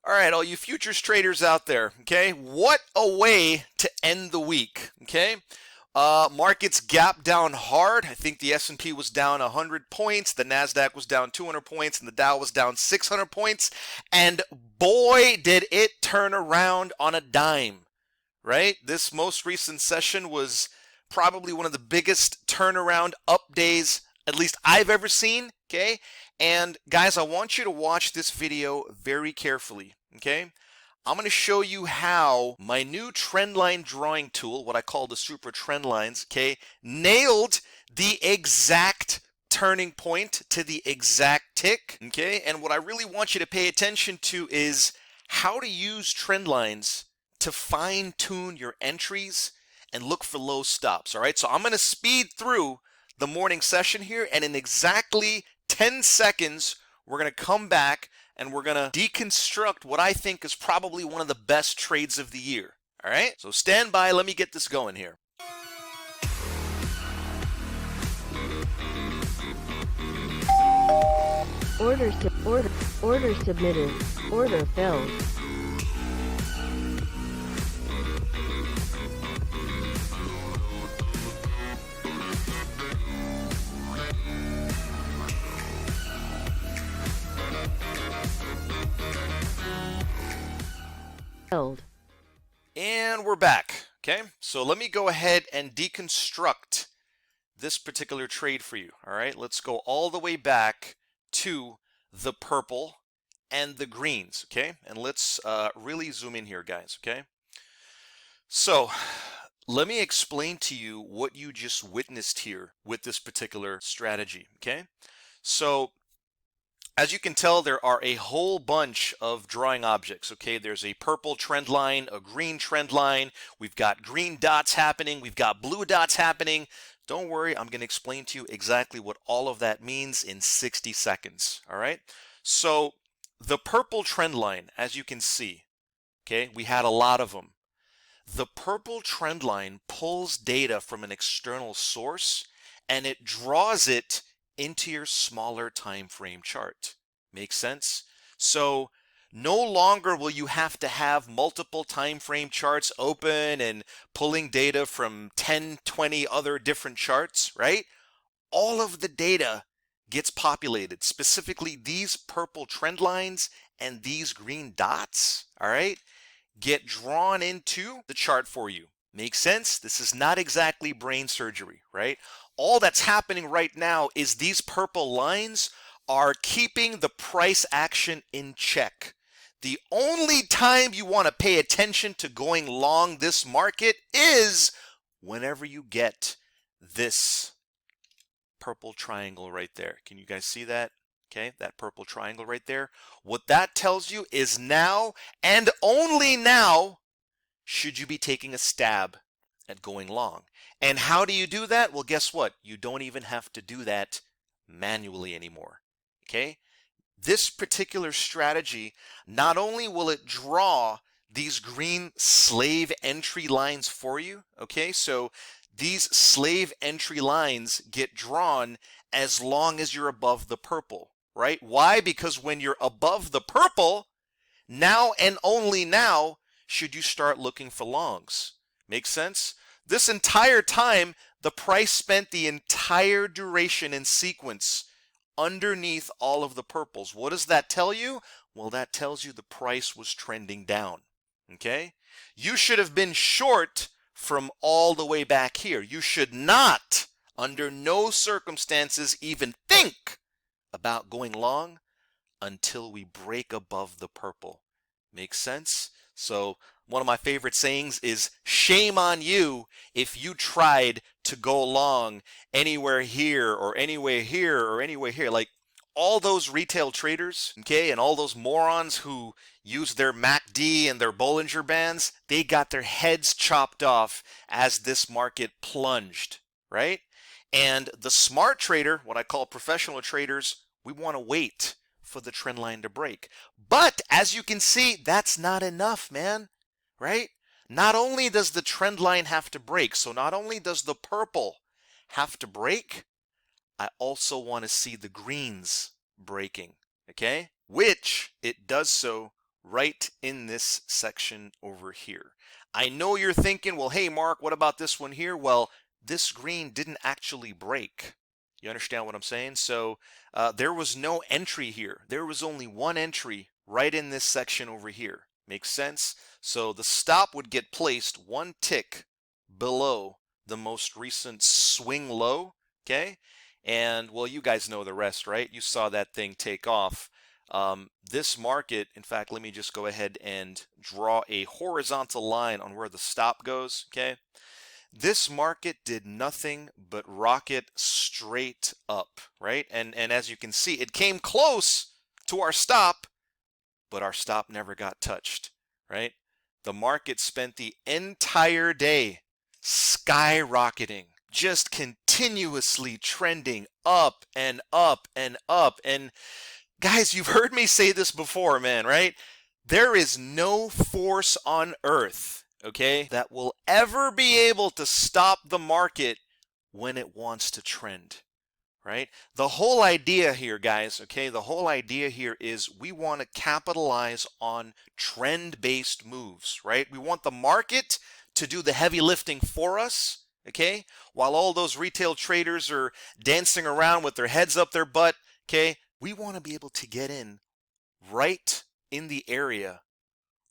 All right, all you futures traders out there, okay? What a way to end the week, okay? Markets gapped down hard. I think the S&P was down 100 points, the Nasdaq was down 200 points, and the Dow was down 600 points. And boy, did it turn around on a dime, right? This most recent session was probably one of the biggest turnaround up days, at least I've ever seen, okay? And guys, I want you to watch this video very carefully, okay? I'm going to show you how my new trendline drawing tool, what I call the super trendlines, okay, nailed the exact turning point to the exact tick, okay? And what I really want you to pay attention to is how to use trendlines to fine tune your entries and look for low stops, all right? So I'm going to speed through the morning session here, and in exactly 10 seconds, we're going to come back and we're going to deconstruct what I think is probably one of the best trades of the year. All right, so stand by. Let me get this going here. Order submitted. Order filled. And we're back. Okay, so let me go ahead and deconstruct this particular trade for you. All right, let's go all the way back to the purple and the greens. Okay, and let's really zoom in here, guys. Okay, so let me explain to you what you just witnessed here with this particular strategy. Okay, so as you can tell, there are a whole bunch of drawing objects, okay? There's a purple trend line, a green trend line. We've got green dots happening. We've got blue dots happening. Don't worry, I'm going to explain to you exactly what all of that means in 60 seconds, all right? So the purple trend line, as you can see, okay, we had a lot of them. The purple trend line pulls data from an external source and it draws it into your smaller time frame chart. Make sense? So no longer will you have to have multiple time frame charts open and pulling data from 10, 20 other different charts, right? All of the data gets populated, specifically these purple trend lines and these green dots, all right, get drawn into the chart for you. Make sense? This is not exactly brain surgery, right? All that's happening right now is these purple lines are keeping the price action in check. The only time you want to pay attention to going long this market is whenever you get this purple triangle right there. Can you guys see that? Okay, that purple triangle right there. What that tells you is now and only now should you be taking a stab at going long. And how do you do that? Well, guess what? You don't even have to do that manually anymore. Okay? This particular strategy, not only will it draw these green slave entry lines for you, okay? So these slave entry lines get drawn as long as you're above the purple, right? Why? Because when you're above the purple, now and only now should you start looking for longs. Make sense? This entire time, the price spent the entire duration in sequence underneath all of the purples. What does that tell you? Well, that tells you the price was trending down. Okay? You should have been short from all the way back here. You should not, under no circumstances, even think about going long until we break above the purple. Makes sense? So one of my favorite sayings is, shame on you if you tried to go long anywhere here or anywhere here or anywhere here. Like all those retail traders, okay, and all those morons who use their MACD and their Bollinger Bands, they got their heads chopped off as this market plunged, right? And the smart trader, what I call professional traders, we want to wait for the trend line to break. But as you can see, that's not enough, man, right? Not only does the trend line have to break, so not only does the purple have to break, I also want to see the greens breaking, okay? Which it does so right in this section over here. I know you're thinking, well, hey, Mark, what about this one here? Well, this green didn't actually break. You understand what I'm saying? So there was no entry here. There was only one entry right in this section over here. Makes sense? So the stop would get placed one tick below the most recent swing low, okay? And, well, you guys know the rest, right? You saw that thing take off. This market, in fact, let me just go ahead and draw a horizontal line on where the stop goes, okay? This market did nothing but rocket straight up, right? And as you can see, it came close to our stop, but our stop never got touched, right? The market spent the entire day skyrocketing, just continuously trending up and up and up. And guys, you've heard me say this before, man, right? There is no force on earth, okay, that will ever be able to stop the market when it wants to trend, right? The whole idea here, guys, okay, the whole idea here is we want to capitalize on trend-based moves, right? We want the market to do the heavy lifting for us, okay, while all those retail traders are dancing around with their heads up their butt, okay? We want to be able to get in right in the area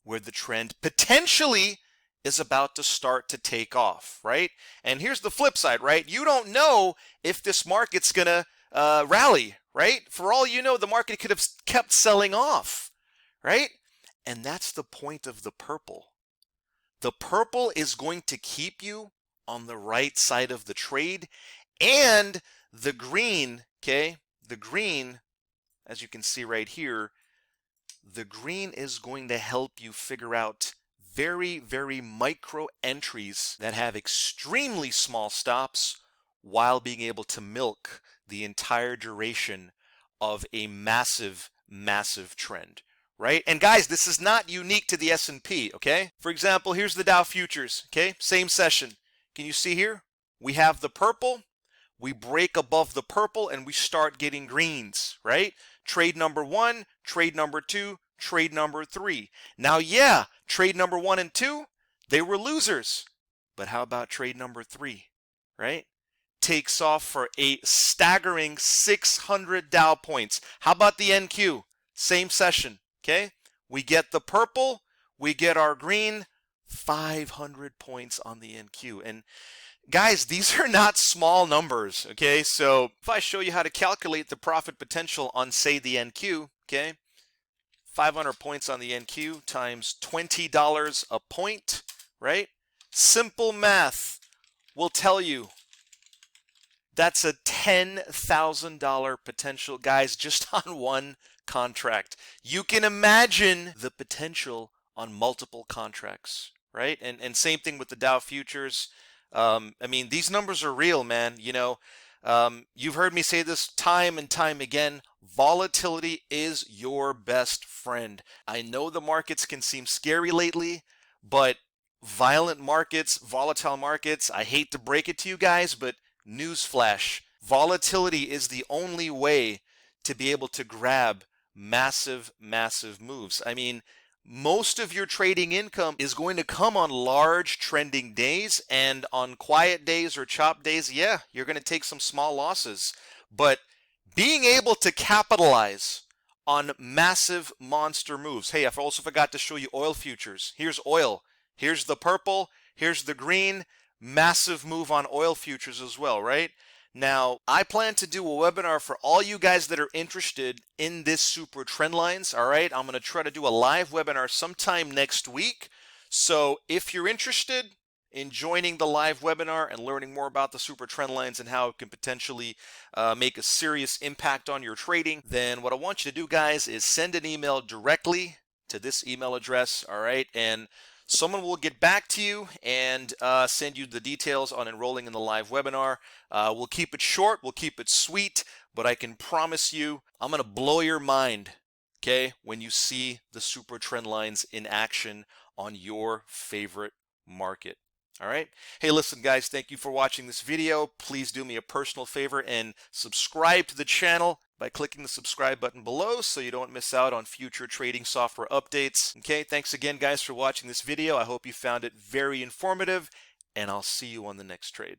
where the trend potentially is about to start to take off, right? And here's the flip side, right? You don't know if this market's gonna rally, right? For all you know, the market could have kept selling off, right? And that's the point of the purple. The purple is going to keep you on the right side of the trade, and the green, okay, the green, as you can see right here, the green is going to help you figure out very, very micro entries that have extremely small stops while being able to milk the entire duration of a massive, massive trend, right? And guys, this is not unique to the S&P, okay? For example, here's the Dow futures, okay? Same session. Can you see here? We have the purple. We break above the purple and we start getting greens, right? Trade number 1, trade number 2, trade number 3. Now, yeah, trade number 1 and 2, they were losers. But how about trade number 3, right? Takes off for a staggering 600 Dow points. How about the NQ? Same session, okay? We get the purple, we get our green, 500 points on the NQ. And guys, these are not small numbers, okay? So if I show you how to calculate the profit potential on, say, the NQ, okay? 500 points on the NQ times $20 a point, right? Simple math will tell you that's a $10,000 potential, guys, just on one contract. You can imagine the potential on multiple contracts, right? And same thing with the Dow futures. I mean, these numbers are real, man. You know, you've heard me say this time and time again. Volatility is your best friend. I know the markets can seem scary lately, but violent markets, volatile markets, I hate to break it to you guys, but newsflash, volatility is the only way to be able to grab massive, massive moves. I mean, most of your trading income is going to come on large trending days, and on quiet days or chop days, yeah, you're going to take some small losses. But being able to capitalize on massive monster moves. Hey, I also forgot to show you oil futures. Here's oil. Here's the purple. Here's the green. Massive move on oil futures as well, right? Now, I plan to do a webinar for all you guys that are interested in this super trend lines, all right? I'm going to try to do a live webinar sometime next week. So if you're interested in joining the live webinar and learning more about the super trend lines and how it can potentially make a serious impact on your trading, then what I want you to do, guys, is send an email directly to this email address, all right? And someone will get back to you and send you the details on enrolling in the live webinar. We'll keep it short, we'll keep it sweet, but I can promise you I'm going to blow your mind, okay, when you see the super trend lines in action on your favorite market. All right. Hey, listen, guys, thank you for watching this video. Please do me a personal favor and subscribe to the channel by clicking the subscribe button below so you don't miss out on future trading software updates. Okay, thanks again, guys, for watching this video. I hope you found it very informative, and I'll see you on the next trade.